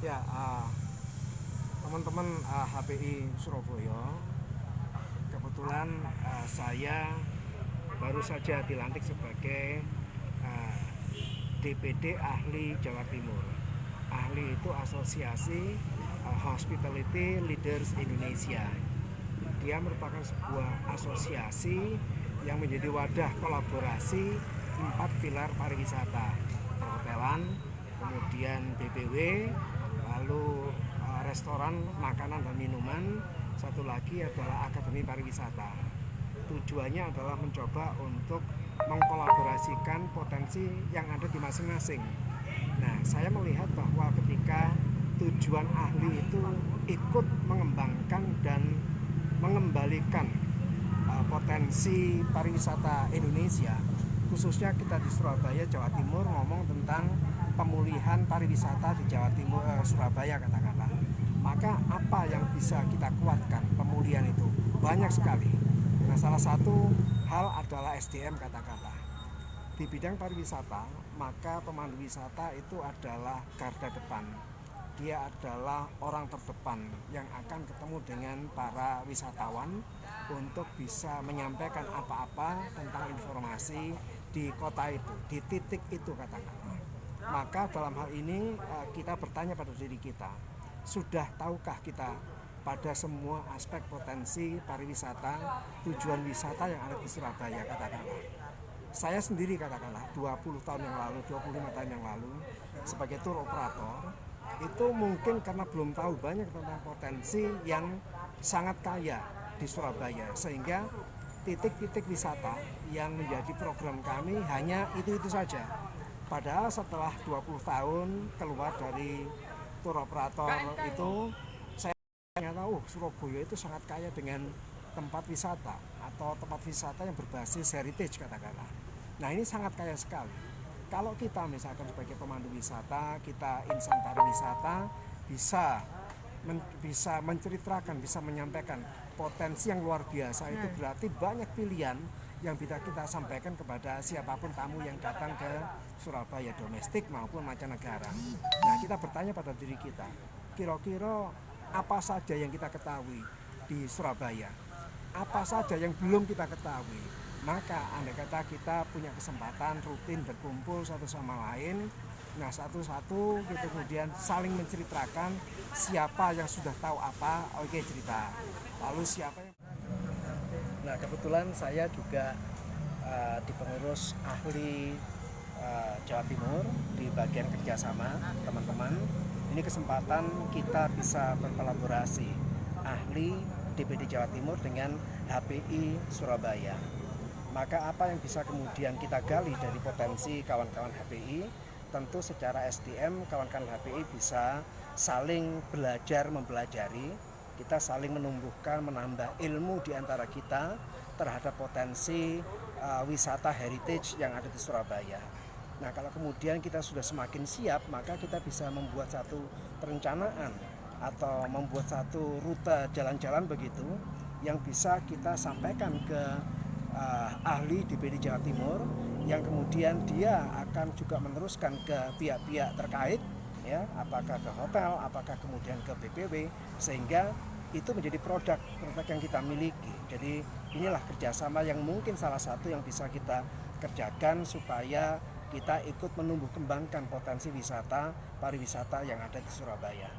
Ya, teman-teman HPI Surabaya, kebetulan saya baru saja dilantik sebagai uh, DPD Ahli Jawa Timur. Ahli itu Asosiasi Hospitality Leaders Indonesia. Dia merupakan sebuah asosiasi yang menjadi wadah kolaborasi 4 pilar pariwisata: perhotelan, kemudian BBW, lalu restoran, makanan dan minuman, satu lagi adalah Akademi Pariwisata. Tujuannya adalah mencoba untuk mengkolaborasikan potensi yang ada di masing-masing. Nah, saya melihat bahwa ketika tujuan ahli itu ikut mengembangkan dan mengembalikan potensi pariwisata Indonesia, khususnya kita di Surabaya, Jawa Timur, ngomong tentang pemulihan pariwisata di Jawa Timur, Surabaya katakanlah. Maka apa yang bisa kita kuatkan pemulihan itu? Banyak sekali. Nah, salah satu hal adalah SDM katakanlah. Di bidang pariwisata, maka pemandu wisata itu adalah garda depan. Dia adalah orang terdepan yang akan ketemu dengan para wisatawan untuk bisa menyampaikan apa-apa tentang informasi di kota itu, di titik itu katakanlah. Maka dalam hal ini kita bertanya pada diri kita, sudah tahukah kita pada semua aspek potensi pariwisata, tujuan wisata yang ada di Surabaya katakanlah. Saya sendiri katakanlah 20 tahun yang lalu, 25 tahun yang lalu sebagai tour operator itu mungkin karena belum tahu banyak tentang potensi yang sangat kaya di Surabaya, sehingga titik-titik wisata yang menjadi program kami hanya itu-itu saja. Padahal setelah 20 tahun keluar dari tour operator itu, saya ternyata Surabaya itu sangat kaya dengan tempat wisata atau tempat wisata yang berbasis heritage katakanlah. Nah, ini sangat kaya sekali. Kalau kita misalkan sebagai pemandu wisata, kita insan pariwisata, bisa bisa menceritakan, bisa menyampaikan potensi yang luar biasa, itu berarti banyak pilihan yang bisa kita sampaikan kepada siapapun tamu yang datang ke Surabaya, domestik maupun mancanegara. Nah, kita bertanya pada diri kita, kira-kira apa saja yang kita ketahui di Surabaya, apa saja yang belum kita ketahui. Maka andai kata kita punya kesempatan rutin berkumpul satu sama lain, nah satu-satu gitu, kemudian saling menceritakan siapa yang sudah tahu apa, oke cerita. Lalu siapa yang... Nah, kebetulan saya juga di pengurus ahli Jawa Timur di bagian kerjasama teman-teman. Ini kesempatan kita bisa berkolaborasi ahli DPD Jawa Timur dengan HPI Surabaya. Maka apa yang bisa kemudian kita gali dari potensi kawan-kawan HPI? Tentu secara SDM kawan-kawan HPI bisa saling belajar mempelajari, kita saling menumbuhkan, menambah ilmu di antara kita terhadap potensi wisata heritage yang ada di Surabaya. Nah, kalau kemudian kita sudah semakin siap, maka kita bisa membuat satu perencanaan atau membuat satu rute jalan-jalan begitu yang bisa kita sampaikan ke ahli DPD Jawa Timur, yang kemudian dia akan juga meneruskan ke pihak-pihak terkait, ya, apakah ke hotel, apakah kemudian ke BPW, sehingga itu menjadi produk yang kita miliki. Jadi inilah kerjasama yang mungkin salah satu yang bisa kita kerjakan supaya kita ikut menumbuh kembangkan potensi wisata pariwisata yang ada di Surabaya.